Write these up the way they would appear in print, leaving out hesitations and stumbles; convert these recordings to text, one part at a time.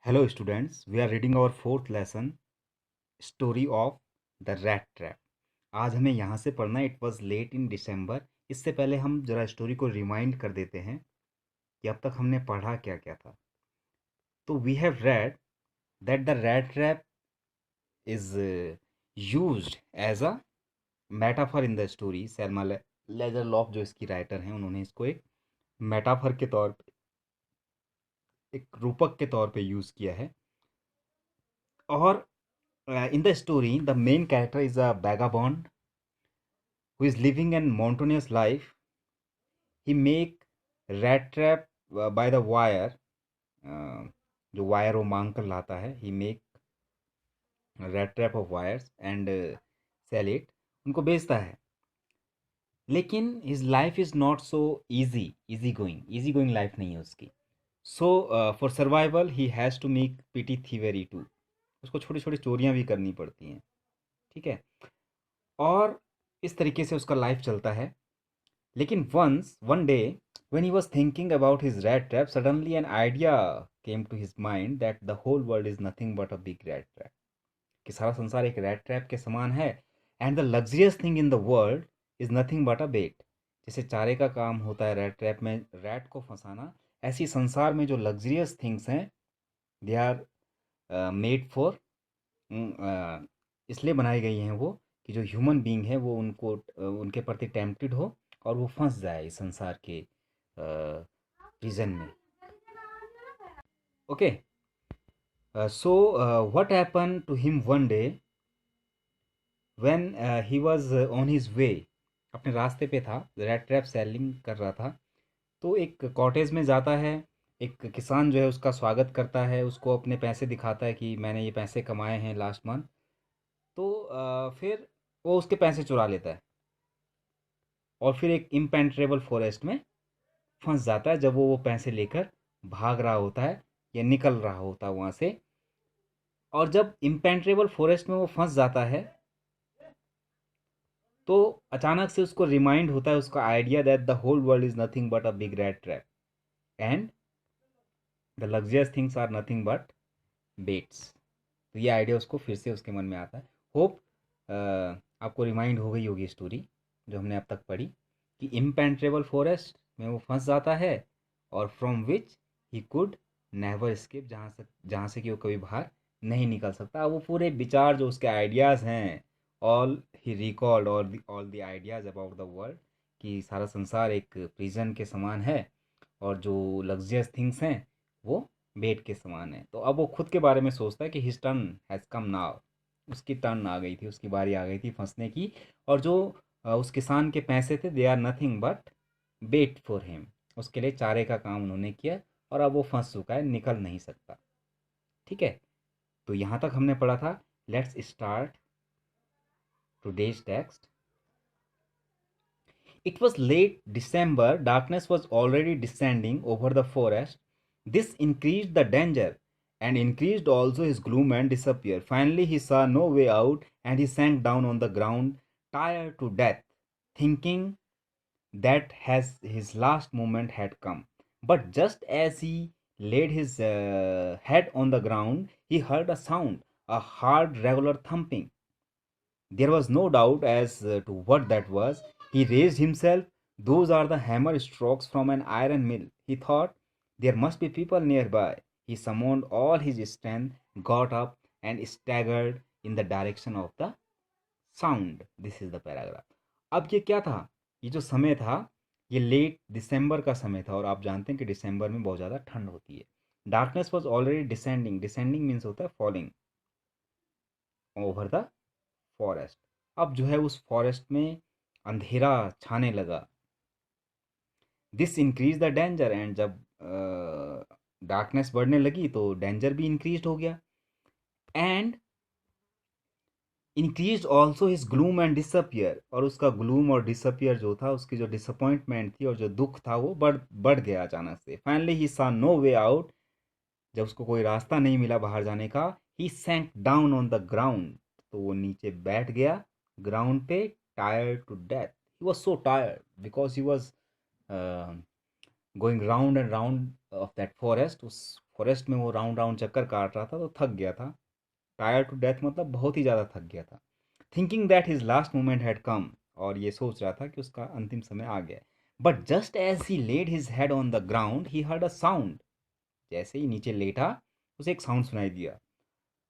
Hello students, we are reading our fourth lesson, story of the rat trap. आज हमें यहाँ से पढ़ना है. इट वॉज लेट इन दिसंबर. इससे पहले हम जरा स्टोरी को रिमाइंड कर देते हैं कि अब तक हमने पढ़ा क्या क्या था. तो we have read that the rat trap is used as a metaphor in the story. Selma Lagerlof जो इसकी राइटर हैं उन्होंने इसको एक मेटाफर के तौर पे, एक रूपक के तौर पे यूज़ किया है. और in the story the main character is a vagabond who is living an monotonous life. He make rat trap by the wire. uh, जो वायर वो मांग कर लाता है. He make rat trap of wires and sell it. उनको बेचता है. लेकिन his life is not so easy going life नहीं है उसकी. So for survival he has to make petty thievery too. उसको छोटी छोटी चोरियाँ भी करनी पड़ती हैं. ठीक है. और इस तरीके से उसका लाइफ चलता है. लेकिन once one day when he was thinking about his rat trap, suddenly an idea came to his mind that the whole world is nothing but a big rat trap. कि सारा संसार एक रैट ट्रैप के समान है. And the luxurious thing in the world is nothing but a bait. जैसे चारे का काम होता है रैट ट्रैप में रैट को फंसाना, ऐसी संसार में जो लग्जरियस थिंग्स हैं दे आर मेड फॉर, इसलिए बनाई गई हैं वो कि जो ह्यूमन बीइंग है वो उनको उनके प्रति टेम्प्टेड हो और वो फंस जाए इस संसार के प्रिजन में. Okay. So what happen to him one day when he was on his way. अपने रास्ते पे था, रैट ट्रैप सेलिंग कर रहा था. तो एक कॉटेज में जाता है. एक किसान जो है उसका स्वागत करता है, उसको अपने पैसे दिखाता है कि मैंने ये पैसे कमाए हैं लास्ट मंथ. तो फिर वो उसके पैसे चुरा लेता है और फिर एक इम्पेनेट्रेबल फॉरेस्ट में फंस जाता है जब वो पैसे लेकर भाग रहा होता है या निकल रहा होता है वहाँ से. और जब इम्पेनेट्रेबल फॉरेस्ट में वो फंस जाता है तो अचानक से उसको रिमाइंड होता है उसका idea that the whole world is nothing but a big rat trap and the luxurious things are nothing but baits. तो ये आइडिया उसको फिर से उसके मन में आता है. होप आपको रिमाइंड हो गई होगी स्टोरी जो हमने अब तक पढ़ी कि इम्पेनेट्रेबल फॉरेस्ट में वो फंस जाता है और from which he could never escape, जहाँ से कि वो कभी बाहर नहीं निकल सकता. वो पूरे विचार जो उसके आइडियाज़ हैं, all he recalled all the ideas about the world, कि सारा संसार एक प्रिजन के समान है और जो लग्जरियस थिंग्स हैं वो बेट के समान है. तो अब वो खुद के बारे में सोचता है कि his turn has come now. उसकी टर्न आ गई थी, उसकी बारी आ गई थी फंसने की. और जो उस किसान के पैसे थे they are nothing but bait for him. उसके लिए चारे का काम उन्होंने किया और अब वो फंस चुका है, निकल नहीं सकता. ठीक है. तो यहाँ तक हमने पढ़ा था. Let's start today's text. It was late December, darkness was already descending over the forest. This increased the danger and increased also his gloom and despair. Finally, he saw no way out and he sank down on the ground, tired to death, thinking that his last moment had come. But just as he laid his head on the ground, he heard a sound, a hard, regular thumping. There was no doubt as to what that was. He raised himself. Those are the hammer strokes from an iron mill. He thought there must be people nearby. He summoned all his strength, got up, and staggered in the direction of the sound. This is the paragraph. अब ये क्या था? ये जो समय था ये late दिसंबर का समय था और आप जानते हैं कि दिसंबर में बहुत ज़्यादा ठंड होती है. Darkness was already descending. Descending means होता है फॉलिंग ओवर द फॉरेस्ट. अब जो है उस फॉरेस्ट में अंधेरा छाने लगा. This increase the danger. And जब डार्कनेस बढ़ने लगी तो डेंजर भी इंक्रीज हो गया. And increase also his gloom and disappear. और उसका ग्लूम और डिसअपियर जो था, उसकी जो डिसअपॉइंटमेंट थी और जो दुख था वो बढ़ बढ़ गया अचानक से. फाइनली ही सा नो वे आउट. जब उसको कोई रास्ता नहीं मिला बाहर जाने का, he sank down on the ground. तो वो नीचे बैठ गया ग्राउंड पे, tired to death. He was so tired because he was going round and round of that forest, उस फॉरेस्ट में वो राउंड राउंड चक्कर काट रहा था तो थक गया था। टायर टू डेथ मतलब बहुत ही ज़्यादा थक गया था। Thinking that his last moment had come, और ये सोच रहा था कि उसका अंतिम समय आ गया। But just as he laid his head on the ground he heard a sound. जैसे ही नीचे लेटा उसे एक साउंड सुनाई दिया।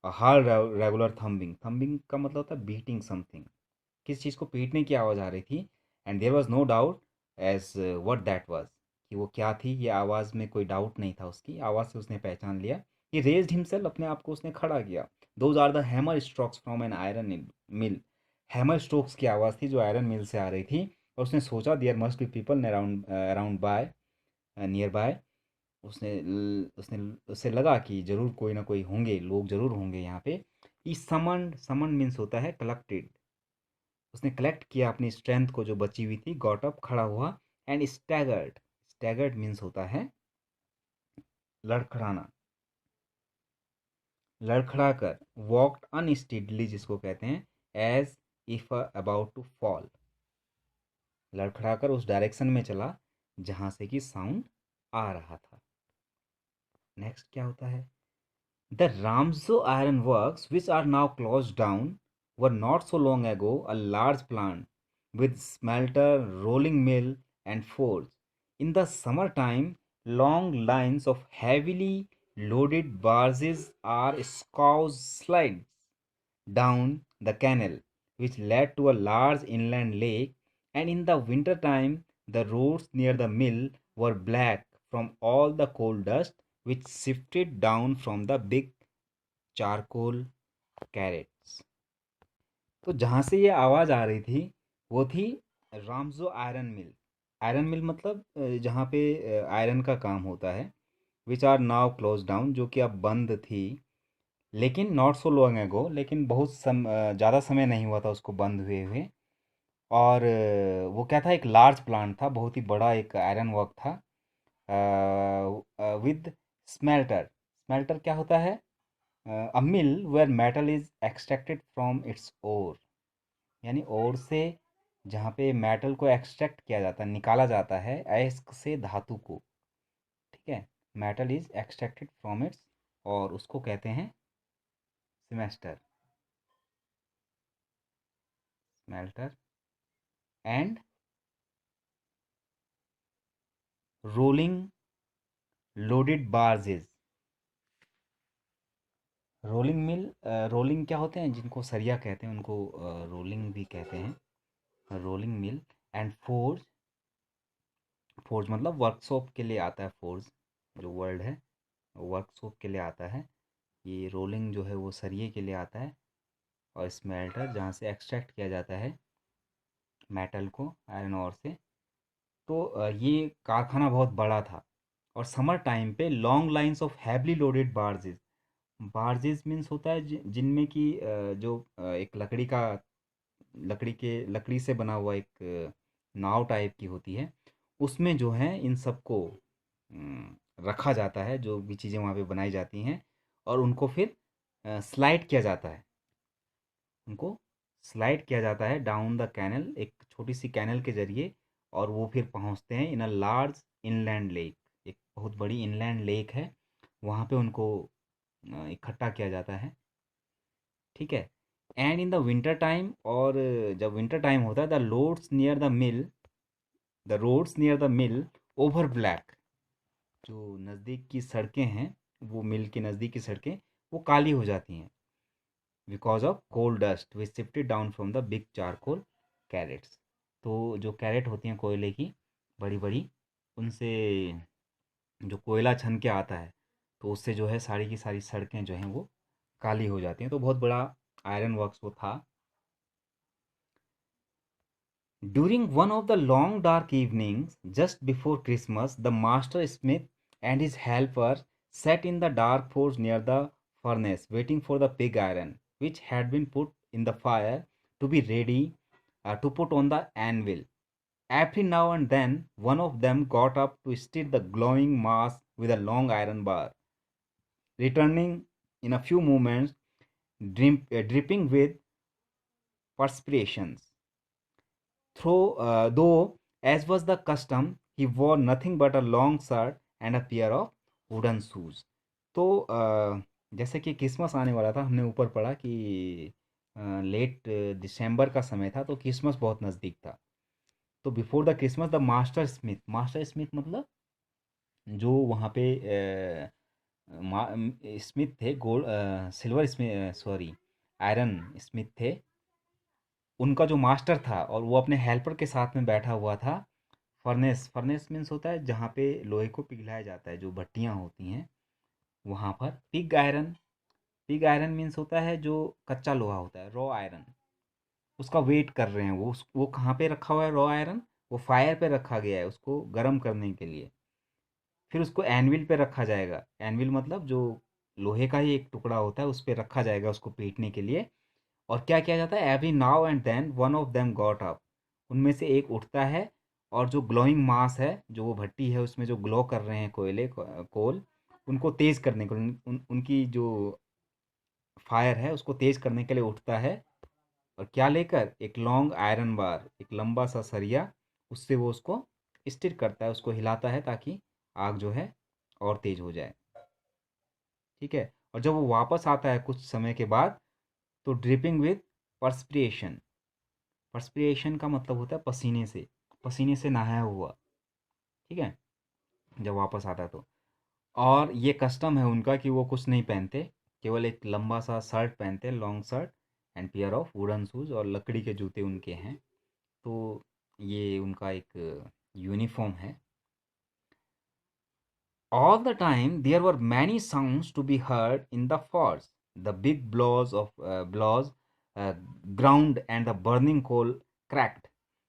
A hard regular thumping, thumping का मतलब होता है बीटिंग समथिंग, किस चीज़ को पीटने की आवाज़ आ रही थी। And there was no doubt as what that was, कि वो क्या थी। ये आवाज़ में कोई डाउट नहीं था, उसकी आवाज़ से उसने पहचान लिया। ही रेज्ड हिमसेल्फ, अपने आप को उसने खड़ा किया। Those are the hammer strokes from an iron mill. Hammer strokes की आवाज़ थी जो आयरन मिल से आ रही थी। और उसने सोचा there must be people around around by, near by. उसने उससे लगा कि ज़रूर कोई ना कोई होंगे, लोग ज़रूर होंगे यहाँ पे। ई समन, समन मीन्स होता है कलेक्टेड। उसने कलेक्ट किया अपनी स्ट्रेंथ को जो बची हुई थी, गॉट अप, खड़ा हुआ। एंड स्टैगर्ड, स्टैगर्ड मीन्स होता है लड़खड़ाना, लड़खड़ा कर। वॉकड अनस्टेडली जिसको कहते हैं, as if about to fall. लड़खड़ा कर उस डायरेक्शन में चला जहां से कि साउंड आ रहा था। नेक्स्ट क्या होता है? The Ramso Iron Works, which are now closed down, were not so long ago a large plant with smelter, rolling mill, and forge. In the summertime, long lines of heavily loaded barges are scows slides down the canal, which led to a large inland lake, and in the winter time, the roads near the mill were black from all the coal dust which sifted down from the big charcoal crates. तो जहाँ से ये आवाज़ आ रही थी वो थी रामजो आयरन मिल। आयरन मिल मतलब जहाँ पे आयरन का काम होता है। Which are now close down, जो कि अब बंद थी। लेकिन नॉट सो लॉन्ग एगो, लेकिन बहुत ज़्यादा समय नहीं हुआ था उसको बंद हुए हुए। और वो क्या था, एक लार्ज प्लांट था, बहुत ही बड़ा एक आयरन वर्क था। विद स्मेल्टर, स्मेल्टर क्या होता है? A mill where metal is extracted from its ore, यानी ओर से जहाँ पे मेटल को एक्सट्रैक्ट किया जाता है, निकाला जाता है अयस्क से धातु को। ठीक है, metal is extracted from it's, और उसको कहते हैं semester, smelter. And rolling loaded barges, rolling mill, rolling क्या होते हैं, जिनको सरिया कहते हैं उनको रोलिंग भी कहते हैं, rolling mill. And forge, forge मतलब वर्कशॉप के लिए आता है, फोर्ज जो वर्ड है वर्कशॉप के लिए आता है। ये रोलिंग जो है वो सरिये के लिए आता है। और स्मेल्टर जहाँ से एक्सट्रैक्ट किया जाता है मेटल को आयरन ओर से। तो ये कारखाना बहुत बड़ा था। और समर टाइम पे long lines of heavily loaded barges, barges means होता है जिनमें कि जो एक लकड़ी से बना हुआ एक नाव टाइप की होती है, उसमें जो है इन सबको रखा जाता है, जो भी चीज़ें वहाँ पे बनाई जाती हैं। और उनको फिर स्लाइड किया जाता है, उनको स्लाइड किया जाता है डाउन द कैनल, एक छोटी सी कैनल के ज़रिए। और वो फिर पहुँचते हैं इन अ लार्ज इनलैंड लेक, एक बहुत बड़ी इनलैंड लेक है, वहाँ पे उनको इकट्ठा किया जाता है। ठीक है। And in the winter time, और जब विंटर टाइम होता है, the roads near the mill over black, जो नज़दीक की सड़कें हैं, वो मिल के नज़दीक की सड़कें वो काली हो जाती हैं, because of coal dust which shifted down from the big charcoal crates. तो जो कैरेट होती हैं कोयले की, बड़ी बड़ी, उनसे जो कोयला छन के आता है, तो उससे जो है सारी की सारी सड़कें जो हैं वो काली हो जाती हैं। तो बहुत बड़ा आयरन वर्क्स वो था। During one of the long dark evenings just before Christmas, the master smith and his helper sat in the dark forge near the furnace, waiting for the pig iron, which had been put in the fire to be ready to put on the anvil. Every now and then, one of them got up to stir the glowing mass with a long iron bar, returning in a few moments, dripping with perspirations. Though, as was the custom, he war nothing but a long shirt and a pair of wooden shoes. तो जैसे कि Christmas आने वाला था, हमने ऊपर पढ़ा कि लेट दिसंबर का समय था, तो क्रिसमस बहुत नज़दीक था। तो before the Christmas the master Smith मतलब जो वहाँ पे स्मिथ थे, gold silver Smith, sorry, iron Smith थे। उनका जो मास्टर था और वो अपने हेल्पर के साथ में बैठा हुआ था। फर्नेस, फर्नेस मीन्स होता है जहाँ पे लोहे को पिघलाया जाता है, जो भट्टियाँ होती हैं वहाँ पर। Pig iron, pig iron means होता है जो कच्चा लोहा होता है, रॉ आयरन। उसका वेट कर रहे हैं वो, वो कहाँ पे रखा हुआ है रॉ आयरन? वो फायर पे रखा गया है उसको गर्म करने के लिए। फिर उसको एनविल पे रखा जाएगा। एनविल मतलब जो लोहे का ही एक टुकड़ा होता है, उस पे रखा जाएगा उसको पीटने के लिए। और क्या किया जाता है, every now and then one of them got up, उनमें से एक उठता है और जो ग्लोइंग मास है, जो वो भट्टी है उसमें जो ग्लो कर रहे हैं कोयले कोल, उनको तेज करने के लिए, उनकी जो फायर है उसको तेज करने के लिए उठता है। और क्या लेकर, एक लॉन्ग आयरन बार, एक लंबा सा सरिया, उससे वो उसको स्टिर करता है, उसको हिलाता है ताकि आग जो है और तेज हो जाए। ठीक है। और जब वो वापस आता है कुछ समय के बाद, तो ड्रिपिंग विथ परस्पिरेशन, पर्सपिरेशन का मतलब होता है पसीने से, पसीने से नहाया हुआ। ठीक है। जब वापस आता है तो, और ये कस्टम है उनका कि वो कुछ नहीं पहनते, केवल एक लंबा सा शर्ट पहनते हैं, long shirt and pair of wooden shoes, और लकड़ी के जूते उनके हैं। तो ये उनका एक यूनिफॉर्म है। All the time there were many sounds to be heard in the forest. The big blows uh, ground and the burning coal cracked.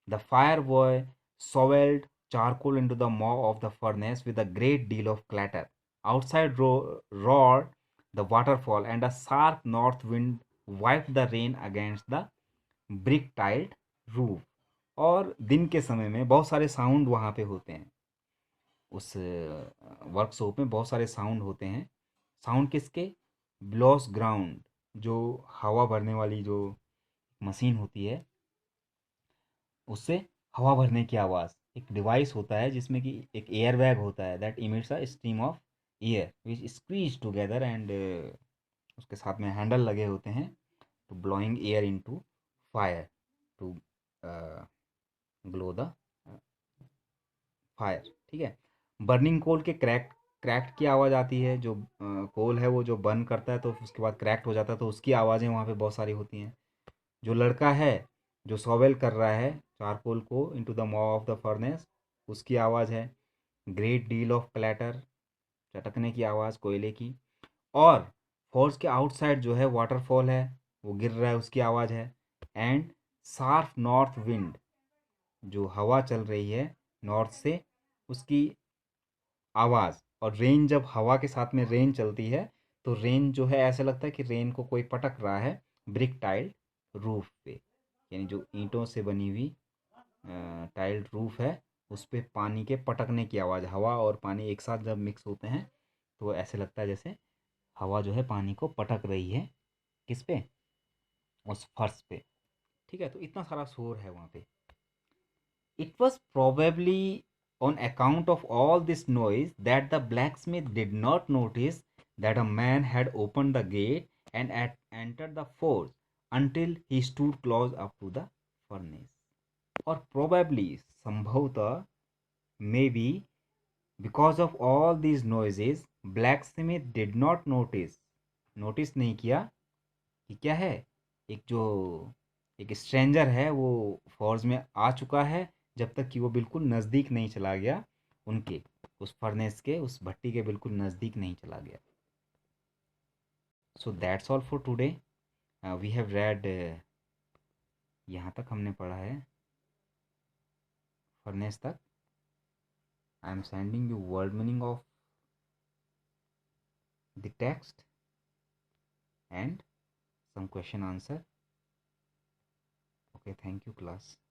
The fire boy shoveled charcoal into the maw of the furnace with a great deal of clatter. Outside roared the waterfall, and a sharp north wind wiped the rain against the brick tiled roof. और दिन के समय में बहुत सारे sound वहाँ पे होते हैं, उस वर्कशॉप में बहुत सारे साउंड होते हैं। साउंड किसके? ब्लोस ग्राउंड, जो हवा भरने वाली जो मशीन होती है, उससे हवा भरने की आवाज़। एक डिवाइस होता है जिसमें कि एक एयर बैग होता है that emits a stream of air which squeeze together, एंड उसके साथ में हैंडल लगे होते हैं to blowing air into fire, to glow the fire. ठीक है। बर्निंग कोल के क्रैक्ट की आवाज़ आती है, जो कोल है वो जो बर्न करता है तो उसके बाद क्रैक्ट हो जाता है, तो उसकी आवाज़ें वहाँ पे बहुत सारी होती हैं। जो लड़का है जो सॉवेल कर रहा है चारकोल को इनटू द मॉ ऑफ द फर्नेस, उसकी आवाज़ है। ग्रेट डील ऑफ क्लैटर, चटकने की आवाज़ कोयले की। और फॉल्स के आउटसाइड जो है वाटरफॉल है, वो गिर रहा है, उसकी आवाज़ है। एंड शार्प नॉर्थ विंड, जो हवा चल रही है नॉर्थ से, उसकी आवाज़। और रेन, जब हवा के साथ में रेन चलती है, तो रेन जो है ऐसा लगता है कि रेन को कोई पटक रहा है ब्रिक टाइल्ड रूफ पे, यानी जो ईंटों से बनी हुई टाइल्ड रूफ है, उस पे पानी के पटकने की आवाज़। हवा और पानी एक साथ जब मिक्स होते हैं तो ऐसे लगता है जैसे हवा जो है पानी को पटक रही है, किस पे? उस फर्श पे। ठीक है। तो इतना सारा शोर है वहाँ पे। It was probably on account of all this noise that the blacksmith did not notice that a man had opened the gate and entered the forge until he stood close up to the furnace. और probably, संभवतः, maybe, because of all these noises, blacksmith did not notice नहीं किया कि क्या है, एक जो एक स्ट्रेंजर है वो फौज में आ चुका है, जब तक कि वो बिल्कुल नज़दीक नहीं चला गया उनके, उस फर्नेस के, उस भट्टी के बिल्कुल नज़दीक नहीं चला गया। So that's all for today. We have read, यहाँ तक हमने पढ़ा है, फर्नेस तक। I am sending you word meaning of the text and some question answer. Okay, thank you class.